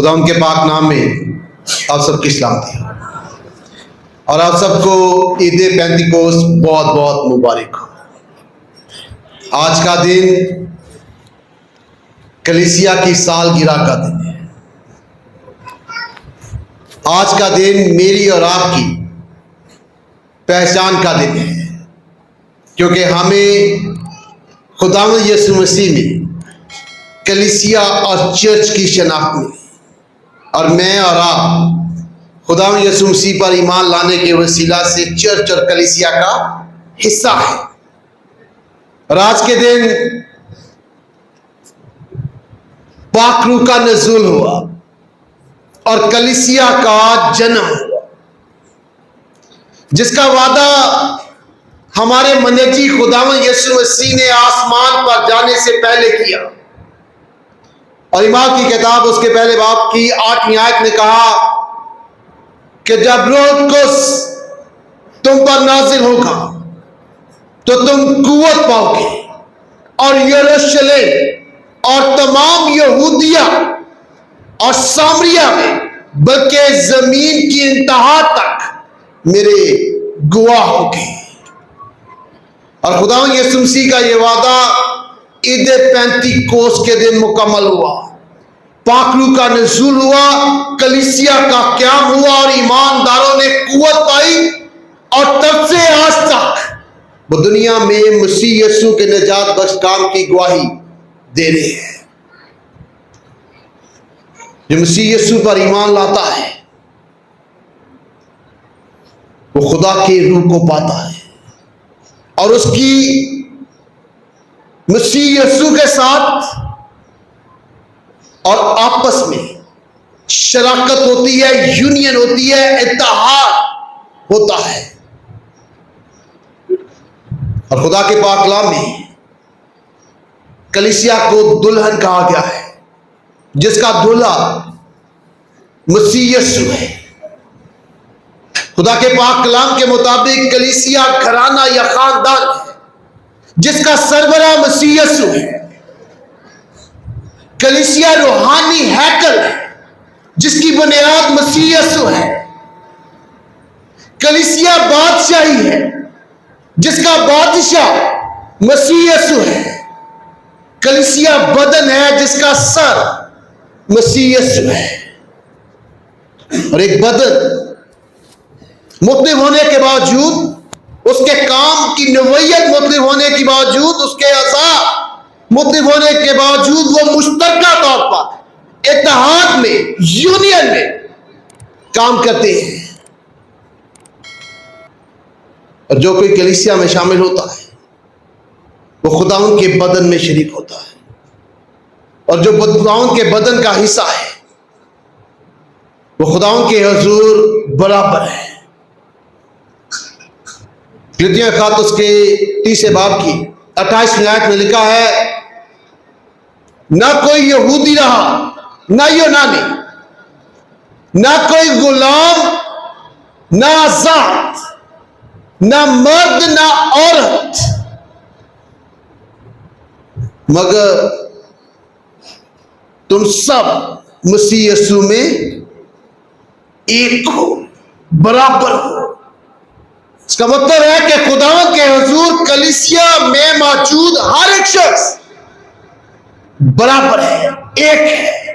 खुदा उनके पाक नाम में आप सबकी सलामती और आप सबको ईद पेंतिकोस्त बहुत बहुत मुबारक हो। आज का दिन कलीसिया की सालगिरह का दिन है। आज का दिन मेरी और आपकी पहचान का दिन है, क्योंकि हमें खुदावंद यीशु मसीह में कलीसिया और चर्च की शनाख्त मिली और मैं और आप खुदावंद यीशु मसीह पर ईमान लाने के वसीला से चर्च और कलीसिया का हिस्सा है। और आज के दिन पाक रूह का नज़ूल हुआ और कलीसिया का जन्म हुआ, जिसका वादा हमारे मनेजी खुदावंद यीशु मसीह ने आसमान पर जाने से पहले किया। और इमाम की किताब उसके पहले बाब की 8वीं आयत में कहा कि जब रूह कुद्स तुम पर नाजिल होगा तो तुम कुव्वत पाओगे और यरूशलेम और तमाम यहूदिया और सामरिया में बल्कि जमीन की इंतहा तक मेरे गवाह होगे। और खुदावंद यीशु मसीह का यह वादा ईद पेंतिकोस्त के दिन मुकम्मल हुआ। पाक रूह का नज़ूल हुआ, कलीसिया का क़याम हुआ और ईमानदारों ने कुव्वत पाई और तब से आज तक वो दुनिया में मसीह यीशु के निजात बख्श काम की गवाही दे रहे हैं। जो मसीह यीशु पर ईमान लाता है वो खुदा के रूह को पाता है और उसकी मसीह यीशु के साथ और आपस में शराकत होती है, यूनियन होती है, इत्तेहाद होता है। और खुदा के पाक कलाम में कलीसिया को दुल्हन कहा गया है, जिसका दूल्हा मसीह यीशु है। खुदा के पाक कलाम के मुताबिक कलीसिया घराना या खानदान है जिसका सरबराह मसीह यीशु है। कलीसिया रूहानी हैकल है जिसकी बुनियाद मसीह यीशु है। कलीसिया बादशाही है जिसका बादशाह मसीह यीशु है। कलीसिया बदन है जिसका सर मसीह यीशु है। और एक बदन मुख्तलिफ होने के बावजूद, उसके काम की नवैयत मुख्तलिफ होने के बावजूद, उसके अज़ा मुख्तलिफ होने के बावजूद वो मुश्तरका तौर पर इत्तेहाद में, यूनियन में काम करते हैं। और जो कोई कलीसिया में शामिल होता है वो खुदावंद के बदन में शरीक होता है और जो खुदावंद के बदन का हिस्सा है वो खुदावंद के हुजूर बराबर है। फिलिपियों खात उसके 30 बाब की 28वीं आयत में लिखा है, ना कोई यहूदी रहा, ना यूनानी, ना कोई गुलाम, ना आजाद, ना मर्द, ना औरत, मगर तुम सब मसीह यीशु में एक हो, बराबर हो। इसका मतलब है कि खुदावंद के हुजूर कलीसिया में मौजूद हर एक शख्स बराबर है, एक है,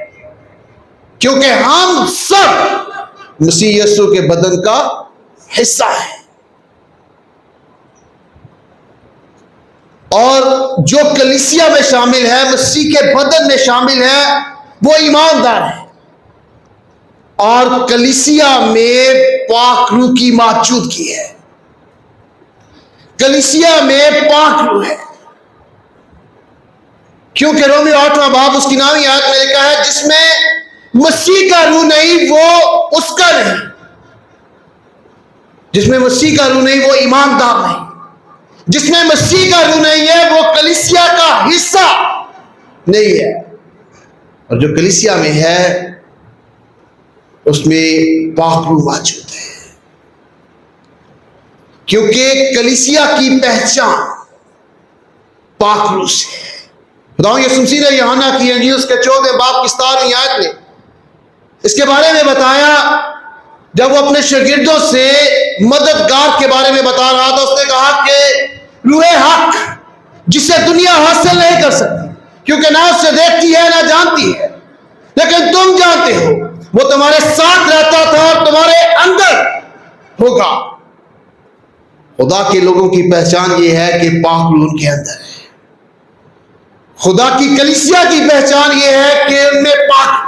क्योंकि हम सब मसीह यीशु के बदन का हिस्सा है। और जो कलीसिया में शामिल है, मसीह के बदन में शामिल है, वो ईमानदार है। और कलीसिया में पाक रूह की मौजूदगी है। कलीसिया में पाक रूह है, क्योंकि रोमी 8वां बाब उसकी 9वीं आयत में लिखा है, जिसमें मसीह का रूह नहीं वो उसका नहीं। जिसमें मसीह का रूह नहीं वो ईमानदार नहीं। जिसमें मसीह का रूह नहीं है वो कलीसिया का हिस्सा नहीं है। और जो कलीसिया में है उसमें पाक रूह मौजूद है, क्योंकि कलीसिया की पहचान पाक रूह से है। खुदावंद यीशु मसीह ने यूहन्ना की इंजील उसके 14 बाब की 17वीं आयत में इसके बारे में बताया जब वो अपने शागिर्दों से मददगार के बारे में बता रहा था। उसने कहा कि रूहे हक जिसे दुनिया हासिल नहीं कर सकती, क्योंकि ना उससे देखती है ना जानती है, लेकिन तुम जानते हो वो तुम्हारे साथ रहता था और तुम्हारे अंदर होगा। खुदा के लोगों की पहचान ये है कि पाक रूह उनके अंदर है। खुदा की कलीसिया की पहचान ये है कि उनमें पाक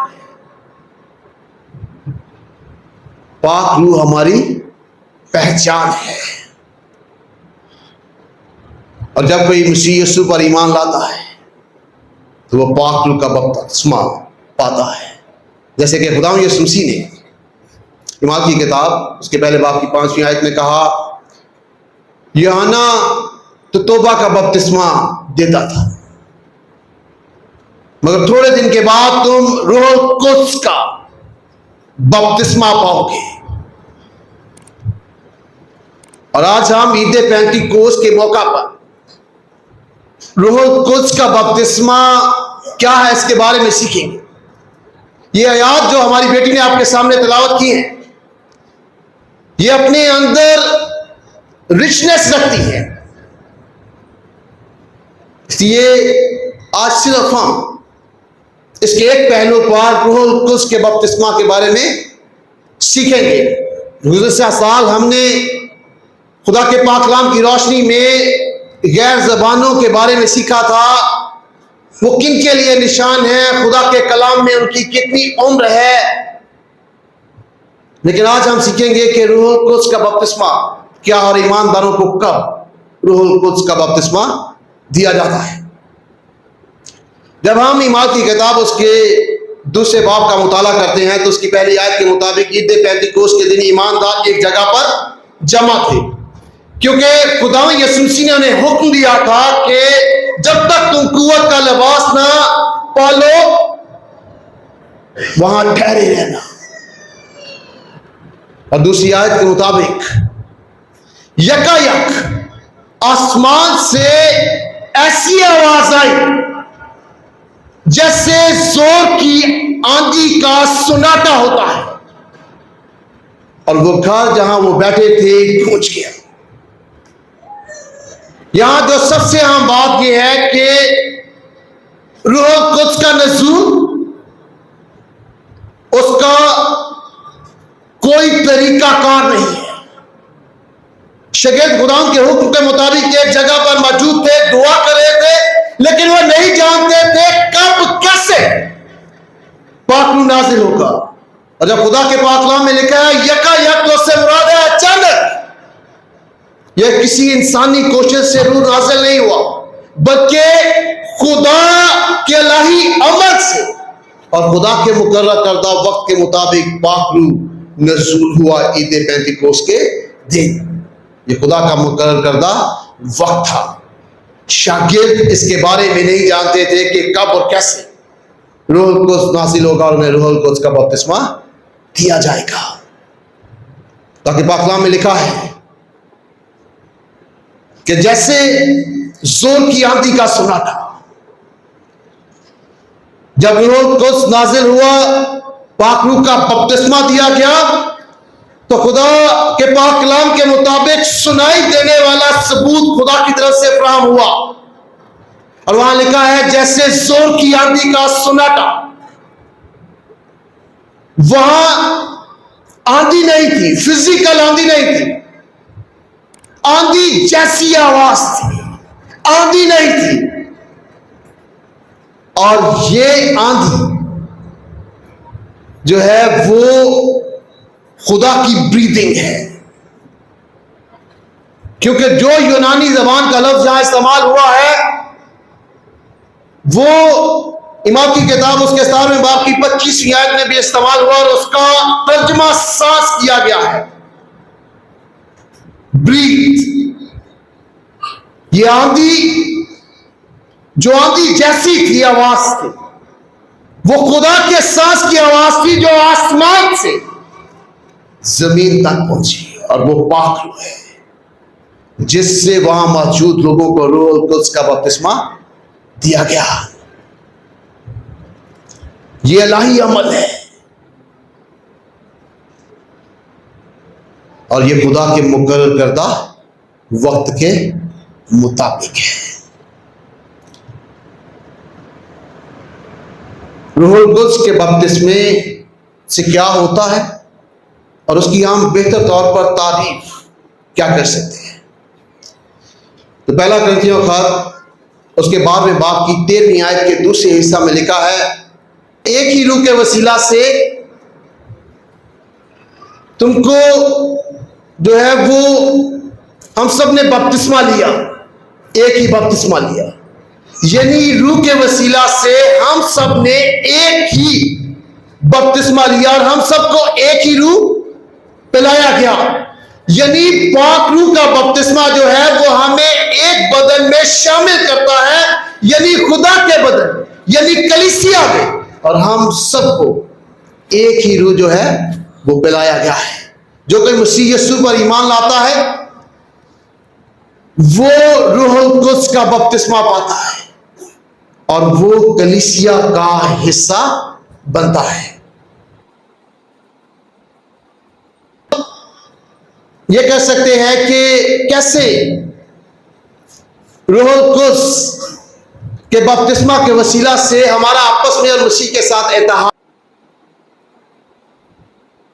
रूह हमारी पहचान है। और जब कोई मसीह यीशु पर ईमान लाता है तो वह पाक रूह का बपतिस्मा पाता है। जैसे कि खुदा यीशु मसीह ने ईमान की किताब उसके पहले बाब की 5वीं आयत में कहा, यूहन्ना तो तौबा का बपतिस्मा देता था, मगर थोड़े दिन के बाद तुम रूह कुद्स का बपतिस्मा पाओगे। और आज हम ईद पेंतीकोस्त के मौका पर रूह कुद्स का बपतिस्मा क्या है इसके बारे में सीखेंगे। ये आयत जो हमारी बेटी ने आपके सामने तिलावत की है, ये अपने अंदर रिचनेस रखती है। इसलिए आज सिर्फ हम इसके एक पहलू पर रूह कुद्स के बपतिस्मा के बारे में सीखेंगे। गुज़श्ता साल हमने खुदा के पाक कलाम की रोशनी में गैर ज़बानों के बारे में सीखा था, वो किन के लिए निशान है, खुदा के कलाम में उनकी कितनी उम्र है। लेकिन आज हम सीखेंगे कि रूह कुद्स का बपतिस्मा क्या और ईमानदारों को कब रूह कुद्स का बपतिस्मा दिया जाता है। जब हम ईमान की किताब उसके दूसरे बाब का मुताला करते हैं तो उसकी पहली आयत के मुताबिक ईद पेंतीकोस्त के दिन ईमानदार एक जगह पर जमा थे, क्योंकि खुदा यीशु मसीह ने उन्हें हुक्म दिया था कि जब तक तुम कुव्वत का लिबास ना पालो वहां ठहरे रहना। और दूसरी आयत के मुताबिक यकायक आसमान से ऐसी आवाज आई जैसे जोर की आंधी का सुनाटा होता है, और वो घर जहां वो बैठे थे गूंज गया। यहां जो सबसे अहम बात यह है कि रूह कुद्स का नज़ूल, उसका कोई तरीकाकार नहीं है। शागिर्द खुदा के हुक्म के मुताबिक एक जगह पर मौजूद थे, दुआ कर रहे थे, लेकिन वो नहीं जानते थे कब कैसे पाक रूह नाजिल होगा। और जब खुदा के पाक कलाम में लिखा है यकायक, तो उससे मुराद है अचानक। यह किसी इंसानी कोशिश से रूह नाजिल नहीं हुआ, बल्कि खुदा के इलाही अमल से और खुदा के मुकर्रर करदा वक्त के मुताबिक पाक रूह नज़ूल हुआ ईद पेंतीकोस्त के दिन। ये खुदा का मुकर्रर करदा वक्त था। शागिर्द इसके बारे में नहीं जानते थे कि कब और कैसे रूह कुद्स नाज़िल होगा और उन्हें रूह कुद्स का बपतिस्मा दिया जाएगा। ताकि पाक कलाम में लिखा है कि जैसे जोर की आंधी का सुनाटा, जब रूह कुद्स नाज़िल हुआ, पाक रूह का बपतिस्मा दिया गया, तो खुदा के पाक कलाम के मुताबिक सुनाई देने वाला सबूत खुदा की तरफ से फराहम हुआ। और वहां लिखा है जैसे जोर की आंधी का सुनाटा। वहां आंधी नहीं थी, फिजिकल आंधी नहीं थी, आंधी जैसी आवाज थी, आंधी नहीं थी। और ये आंधी जो है वो खुदा की ब्रीदिंग है, क्योंकि जो यूनानी जबान का लफ्ज यहां इस्तेमाल हुआ है वो इमाम की किताब उसके 17वें बाब की 25वीं आयत में भी इस्तेमाल हुआ, और उसका तर्जुमा सांस किया गया है, ब्रीथ। ये आंधी जो आंधी जैसी थी आवाज थी, वो खुदा के सांस की आवाज थी जो आसमान से जमीन तक पहुंची, और वो पाक रूह है जिससे वहां मौजूद लोगों को रूह कुद्स का बपतिस्मा दिया गया। ये इलाही अमल है। और ये खुदा के मुकर्रर करदा वक्त के मुताबिक है। रूहुल कुद्स के बपतिस्मे से क्या होता है और उसकी हम बेहतर तौर पर तारीफ क्या कर सकते हैं। तो पहला कुरिन्थियों खत उसके 12वें बाब की 13वीं आयत के दूसरे हिस्सा में लिखा है, एक ही रूह के वसीला से तुमको जो है वो हम सब ने बपतिस्मा लिया, एक ही बपतिस्मा लिया, यानी रूह के वसीला से हम सब ने एक ही बपतिस्मा लिया और हम सबको एक ही रूह पिलाया गया। यानी पाक रूह का बपतिस्मा जो है वो हमें एक बदन में शामिल करता है, यानी खुदा के बदन, यानी कलीसिया में, और हम सबको एक ही रूह जो है वो पिलाया गया है। जो कोई मसीह यीशु पर ईमान लाता है वो रूहुल कुद्स का बपतिस्मा पाता है और वो कलीसिया का हिस्सा बनता है। ये कह सकते हैं कि कैसे रूहुल कुद्स के बपतिस्मा के वसीला से हमारा आपस में और मसीह के साथ इत्तेहाद।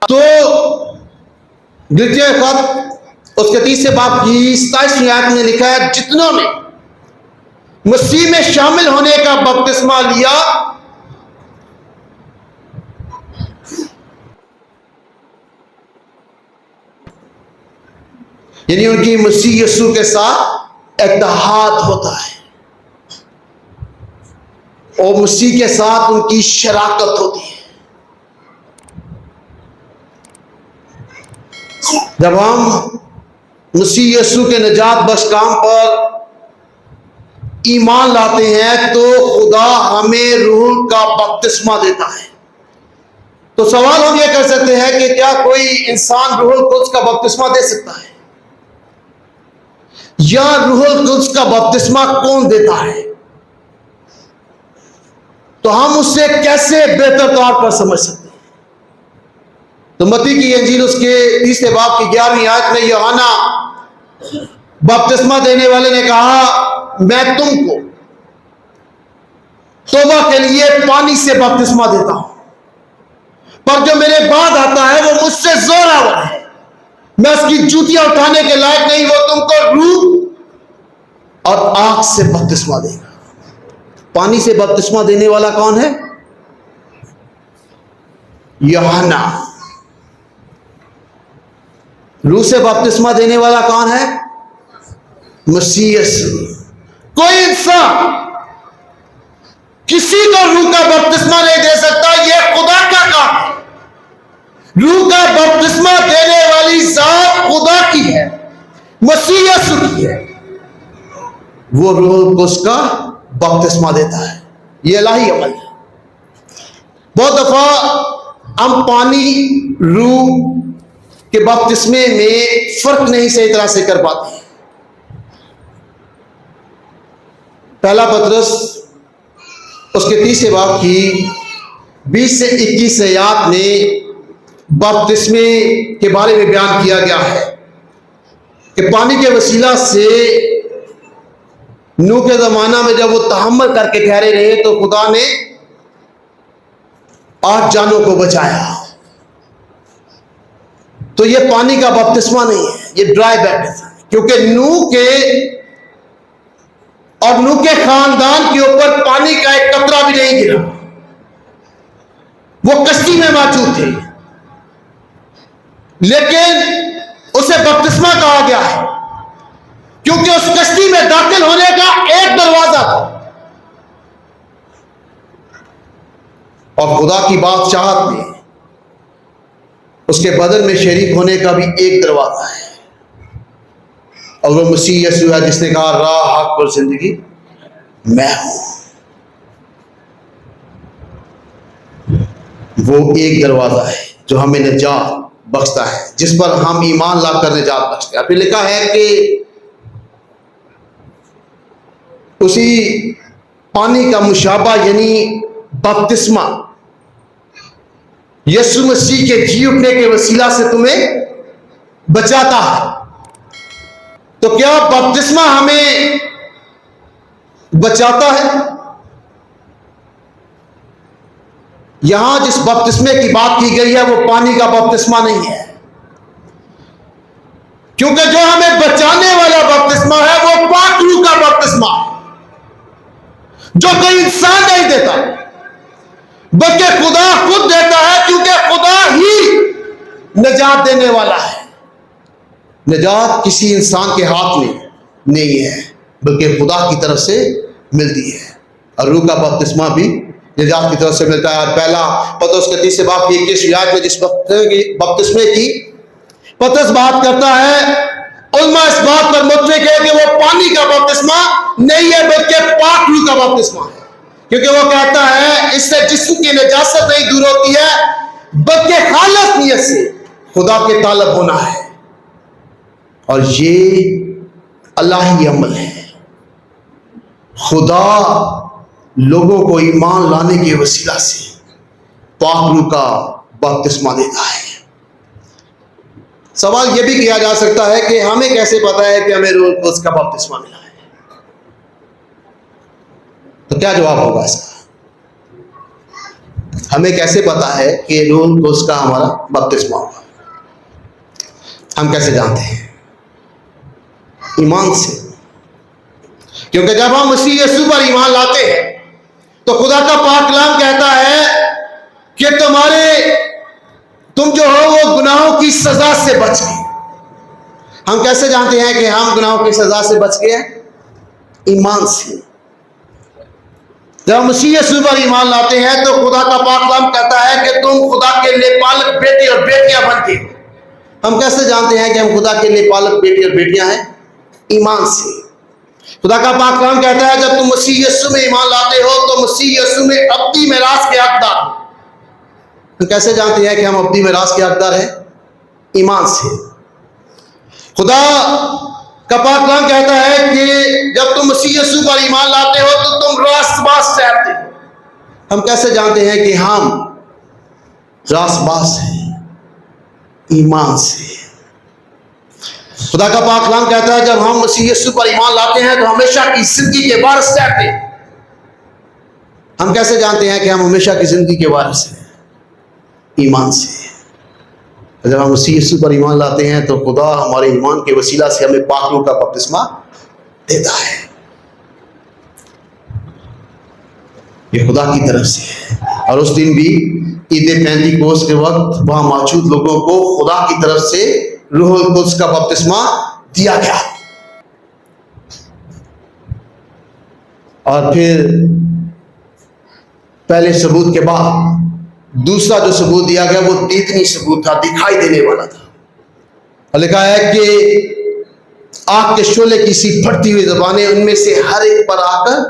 तो द्वितीय खत उसके 30 बाब की 27वीं आयत में लिखा है, जितनों ने मसीह में शामिल होने का बपतिस्मा लिया यानी उनकी मसीह यीशु के साथ इत्तेहाद होता है और मसीह के साथ उनकी शराकत होती है। जब हम मसीह यीशु के निजात बख्श काम पर ईमान लाते हैं तो खुदा हमें रूह का बपतिस्मा देता है। तो सवाल हम यह कर सकते हैं कि क्या कोई इंसान रूहुल कुद्स का बपतिस्मा दे सकता है, या रूहुल कुद्स का बपतिस्मा कौन देता है? तो हम उससे कैसे बेहतर तौर पर समझ सकते हैं। तो मत्ती की इंजील उसके 30 बाब की 11वीं आयत में यूहन्ना बपतिस्मा देने वाले ने कहा, मैं तुमको तौबा के लिए पानी से बपतिस्मा देता हूं, पर जो मेरे बाद आता है वो मुझसे जोरावर है, मैं उसकी जूतियां उठाने के लायक नहीं, वो तुमको रूह और आग से बपतिस्मा देगा। पानी से बपतिस्मा देने वाला कौन है? यूहन्ना। रूह से बपतिस्मा देने वाला कौन है? मसीह यीशु। कोई इंसान किसी को रूह का बपतिस्मा नहीं दे सकता, यह खुदा का काम है। रूह का बपतिस्मा देने वाली जात खुदा की है, मसीह यीशु की है। वो रूहुल कुद्स का बपतिस्मा देता है, ये इलाही अमल है। बहुत दफा हम पानी रूह के बपतिस्मे में फर्क नहीं सही तरह से कर पाते हैं। पहला पतरस उसके 30 बाब की 20 से 21 आयत में बपतिस्मे के बारे में बयान किया गया है कि पानी के वसीला से नूह के जमाना में जब वो तहम्मुल करके ठहरे रहे तो खुदा ने 8 जानों को बचाया। तो ये पानी का बपतिस्मा नहीं है, ये ड्राई बैप्टिज्म है, क्योंकि नूह के खानदान के ऊपर पानी का एक कतरा भी नहीं गिरा। वो कश्ती में मौजूद थे, लेकिन उसे बपतिस्मा कहा गया है क्योंकि उस कश्ती में दाखिल होने का एक दरवाजा था और खुदा की बादशाहत में उसके बदन में शरीक होने का भी एक दरवाजा है, और वो मसीह यीशु है जिसने कहा, राह, हक और जिंदगी मैं हूं। वो एक दरवाजा है जो हमें निजात बख्शता है, जिस पर हम ईमान लाकर निजात बख्शते हैं। फिर लिखा है कि उसी पानी का मुशाबा यानी बपतिस्मा यीशु मसीह के जी उठने के वसीला से तुम्हें बचाता है। तो क्या बपतिस्मा हमें बचाता है? यहां जिस बपतिस्मे की बात की गई है वो पानी का बपतिस्मा नहीं है, क्योंकि जो हमें बचाने वाला बपतिस्मा है वो पाक रूह का बपतिस्मा है, जो कोई इंसान नहीं देता बल्कि खुदा खुद देता है, क्योंकि खुदा ही निजात देने वाला है। निजात किसी इंसान के हाथ में नहीं है बल्कि खुदा की तरफ से मिलती है, और रूह का बपतिस्मा भी निजात की तरफ से मिलता है। और पहला पतरस के 3 बाब की 21 आयत में जिस बपतिस्मे की पतरस बात करता है, उलमा इस बात पर मुत्तफिक है कि वो पानी का बपतिस्मा नहीं है बल्कि पाक रूह का बपतिस्मा है, क्योंकि वो कहता है इससे जिस्म की नजासत नहीं दूर होती है बल्कि खालिस नियत से खुदा के तालब होना है, और ये अल्लाही अमल है। खुदा लोगों को ईमान लाने के वसीला से पाक रूह का बपतिस्मा देता है। सवाल यह भी किया जा सकता है कि हमें कैसे पता है कि हमें रूह कुद्स का बपतिस्मा मिला है? तो क्या जवाब होगा इसका? हमें कैसे पता है कि रूह कुद्स का हमारा बपतिस्मा होगा? हम कैसे जानते हैं? ईमान से, क्योंकि जब हम मसीह यीशु पर ईमान लाते हैं तो खुदा का पाक कलाम कहता है कि तुम जो हो वो गुनाहों की सजा से बच गए। हम कैसे जानते हैं कि हम गुनाहों की सजा से बच गए हैं? ईमान से। जब हम मसीह यीशु पर ईमान लाते हैं तो खुदा का पाक कलाम कहता है कि तुम खुदा के लिए पालक बेटे और बेटियां बनते हो। हम कैसे जानते हैं कि हम खुदा के लिए पालक बेटे और बेटियां हैं? ईमान से। खुदा का पाक कलाम कहता है जब तुम मसीह यीशु में ईमान लाते हो तो मसीह यीशु में अब्दी मिरास के हकदार हो। हम कैसे जानते हैं कि हम अब्दी मिरास के हकदार हैं? ईमान से। खुदा का पाक कलाम कहता है कि जब तुम मसीह यीशु पर ईमान लाते हो तो तुम रास्तबाज ठहरते हो। हम कैसे जानते हैं कि हम रास्तबाज हैं? ईमान से। खुदा का पाक कलाम कहता है जब हम मसीह यीशु पर ईमान लाते हैं तो हमेशा की जिंदगी के वारिस ठहरते हैं। हम कैसे जानते हैं कि हम हमेशा की जिंदगी के वारिस हैं? ईमान से। जब हम मसीह यीशु पर ईमान लाते हैं तो खुदा हमारे ईमान के वसीला से हमें पाक रूह का बपतिस्मा देता है। ये खुदा की तरफ से है। और उस दिन भी ईद पेंतीकोस्त के वक्त वहां मौजूद लोगों को खुदा की तरफ से रूह कुद्स का बपतिस्मा दिया गया। और फिर पहले सबूत के बाद दूसरा जो सबूत दिया गया वो तीतनी सबूत था, दिखाई देने वाला था। और लिखा है कि आग के शोले की सी फटती हुई ज़बानें उनमें से हर एक पर आकर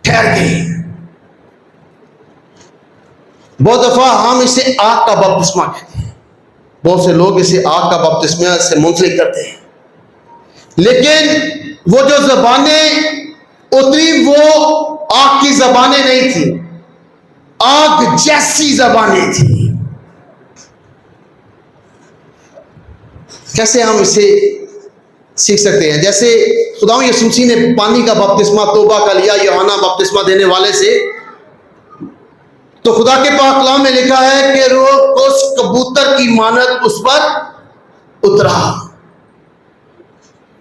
ठहर गई। बहुत दफा हम इसे आग का बपतिस्मा कहते हैं, बहुत से लोग इसे आग का बपतिस्मा से मुंसलिक करते हैं, लेकिन वो जो ज़बानें उतरी वो आग की ज़बानें नहीं थी, आग जैसी ज़बानें थी। कैसे हम इसे सीख सकते हैं? जैसे खुदा यीशु मसीह ने पानी का बपतिस्मा तौबा का लिया यूहन्ना बपतिस्मा देने वाले से, तो खुदा के पाक कलाम में लिखा है कि रूह कुद्स कबूतर की मानद उस पर उतरा।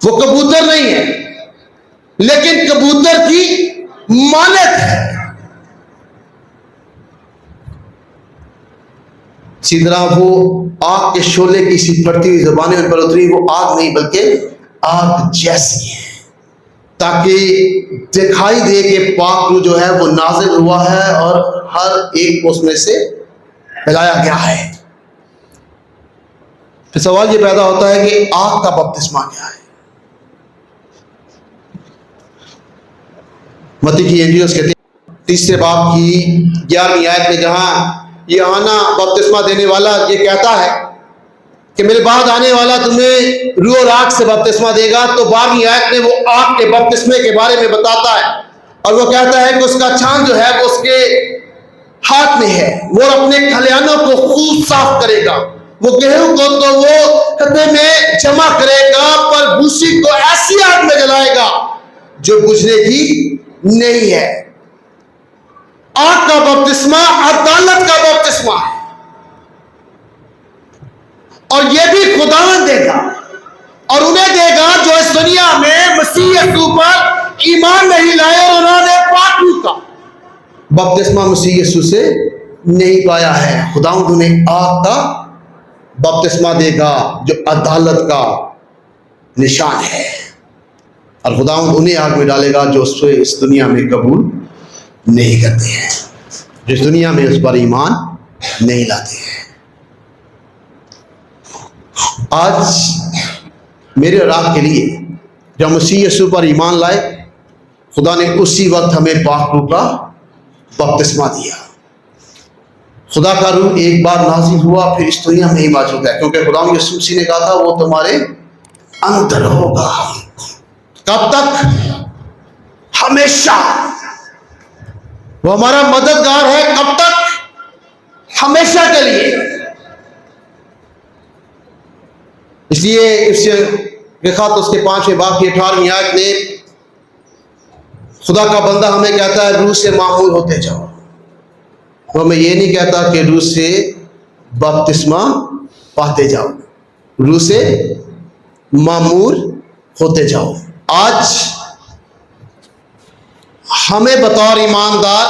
वो कबूतर नहीं है लेकिन कबूतर की मानद है। इसी तरह वो आग के शोले की सी फटती हुई ज़बानें उन पर उतरी। वो आग नहीं बल्कि आग जैसी है, ताकि दिखाई दे कि पाक रूह जो है वो नाजिल हुआ है और हर एक को उसमें से फैलाया गया है। फिर सवाल ये पैदा होता है कि आग का बपतिस्मा क्या है? मत्ती की इंजील उसके 3 बाब की 11वीं आयत में जहां यूहन्ना बपतिस्मा देने वाला ये कहता है कि मेरे बाद आने वाला तुम्हें रूह और आग से बपतिस्मा देगा, तो 12वीं आयत में वो आग के बपतिस्मे के बारे में बताता है और वो कहता है कि उसका छान जो है वो उसके हाथ में है, वो अपने खलियानों को खूब साफ करेगा वो गेहूं को तो वो खड्डे में जमा करेगा, पर भूसी को ऐसी आग में जलाएगा जो बुझने की नहीं है। आग का बपतिस्मा अदालत का बपतिस्मा है, और यह भी खुदावंद देगा, और उन्हें देगा जो इस दुनिया में मसीह यीशु पर ईमान नहीं लाए और उन्होंने पापी का बपतिस्मा मसीह यीशु से नहीं पाया है। खुदावंद उन्हें आग का बपतिस्मा देगा जो अदालत का निशान है, और खुदावंद उन्हें आग में डालेगा जो उससे इस दुनिया में कबूल नहीं करते हैं, जिस दुनिया में उस पर ईमान नहीं लाते हैं। आज मेरे और आपके लिए जब मसीह यीशु पर ईमान लाए, खुदा ने उसी वक्त हमें पाक रूह का बपतिस्मा दिया। खुदा का रूह एक बार नाज़िल हुआ, फिर इस दुनिया में ही मौजूद है, क्योंकि खुदा यीशु मसीह ने कहा था वो तुम्हारे अंदर होगा। कब तक? हमेशा। वो हमारा मददगार है। कब तक? हमेशा के लिए। इसलिए इससे लिखा तो उसके 5वें बाब की 18वीं आयत में खुदा का बंदा हमें कहता है रूह से मामूर होते जाओ। वो हमें ये नहीं कहता कि रूह से बपतिस्मा पाते जाओ, रूह से मामूर होते जाओ। आज हमें बतौर ईमानदार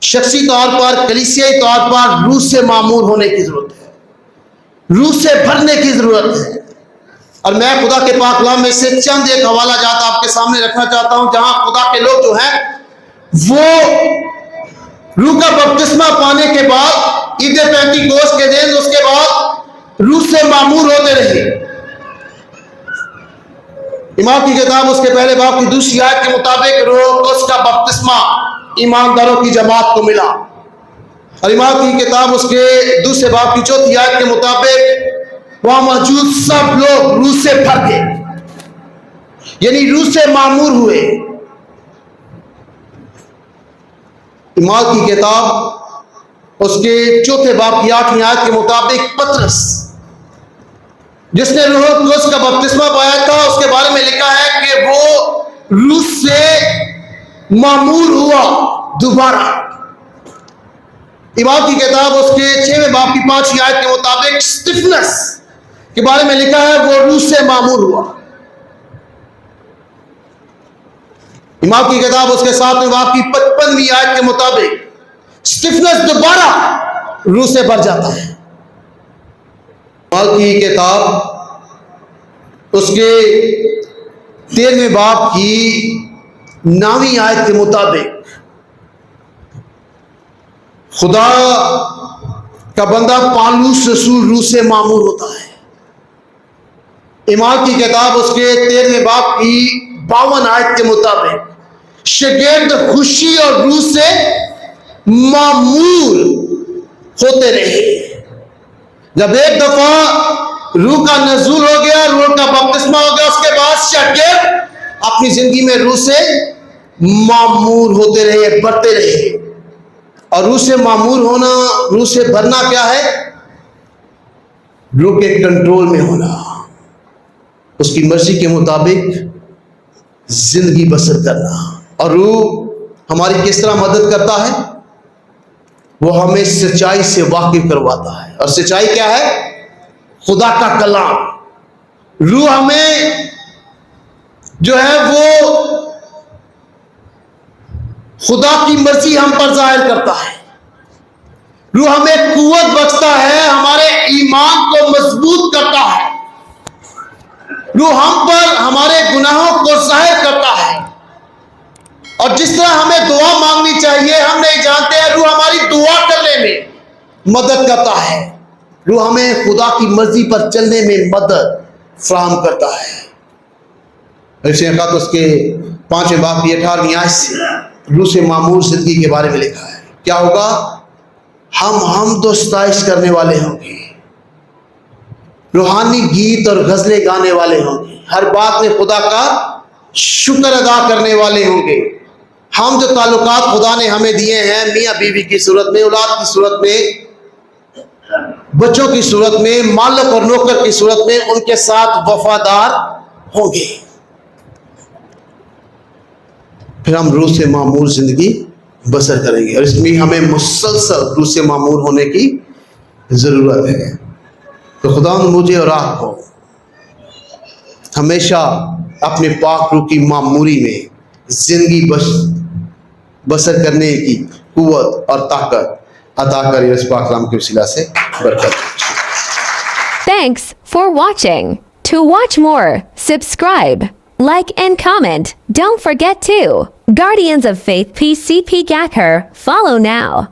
शख्सी तौर पर, कलीसियाई तौर पर रूह से मामूर होने की जरूरत है, रूह से भरने की जरूरत है। और मैं खुदा के पाक कलाम में से चंद एक हवाला जात आपके सामने रखना चाहता हूं, जहां खुदा के लोग जो हैं वो रूह का बपतिस्मा पाने के बाद ईद पेंतीकोस्त के दिन, उसके बाद रूह से मामूर होते रहे। इमाम की किताब उसके पहले बाब की 2 आयत के मुताबिक रूह का बपतिस्मा ईमानदारों की जमात को मिला, और इमाम की किताब उसके 2 बाब की 4 आयत के मुताबिक वहां मौजूद सब लोग रूह से भर गए, यानी रूह से मामूर हुए। इमाम की किताब उसके 4 बाब की 8वीं आयत के मुताबिक पतरस, जिसने रूह कुद्स का बपतिस्मा पाया था, उसके बारे में लिखा है कि वो रूह से मामूर हुआ दोबारा। इमाम की किताब उसके 6वें बाब की 5वीं आयत के मुताबिक स्टिफनेस के बारे में लिखा है वो रूह से मामूर हुआ। इमाम की किताब उसके 7वें बाब की 55वीं आयत के मुताबिक स्टिफनेस दोबारा रूह से भर जाता है। इमाम की किताब उसके 13वें बाब की 9वीं आयत के मुताबिक खुदा का बंदा पालूस रसूल रूह से मामूर होता है। इमाम की किताब उसके 13वें बाब की 52 आयत के मुताबिक शागिर्द खुशी और रूह से मामूर होते रहे। जब एक दफा रूह का नज़ूल हो गया, रूह का बपतिस्मा हो गया, उसके बाद शागिर्द अपनी जिंदगी में रूह से मामूर होते रहे, बढ़ते रहे। और रूह से मामूर होना, रूह से भरना क्या है? रूह के कंट्रोल में होना, उसकी मर्जी के मुताबिक जिंदगी बसर करना। और रूह हमारी किस तरह मदद करता है? वो हमें सच्चाई से वाकिफ करवाता है। और सच्चाई क्या है? खुदा का कलाम। रूह हमें जो है वो खुदा की मर्जी हम पर जाहिर करता है। रूह हमें कुव्वत बख्शता है, हमारे ईमान को मजबूत करता है। रूह हम पर हमारे गुनाहों को जाहिर करता है, और जिस तरह हमें दुआ मांगनी चाहिए हम नहीं जानते हैं, रूह हमारी दुआ करने में मदद करता है। रूह हमें खुदा की मर्जी पर चलने में मदद फराहम करता है। ऐसे तो उसके 5वें बाब की 18वीं आयत से रूह से मामूर जिंदगी के बारे में लिखा है। क्या होगा? हम दोस्ताइश करने वाले होंगे, रूहानी गीत और गजलें गाने वाले होंगे, हर बात में खुदा का शुक्र अदा करने वाले होंगे। हम जो ताल्लुकात खुदा ने हमें दिए हैं, मियाँ बीवी की सूरत में, औलाद की सूरत में, बच्चों की सूरत में, मालिक और नौकर की सूरत में उनके साथ वफादार होंगे। फिर हम रूह से मामूर जिंदगी बसर करेंगे, और इसमें हमें मुसलसल रूह से मामूर होने की जरूरत है। तो खुदा मुझे और आपको हमेशा अपने पाक रूह की मामूरी में जिंदगी बसर करने की कुव्वत और ताकत अता करे, इस पाक कलाम के वसीला से बरकत। Thanks for watching. To watch more, subscribe, like and comment. Don't forget to Guardians of Faith PCP Gacker. Follow now.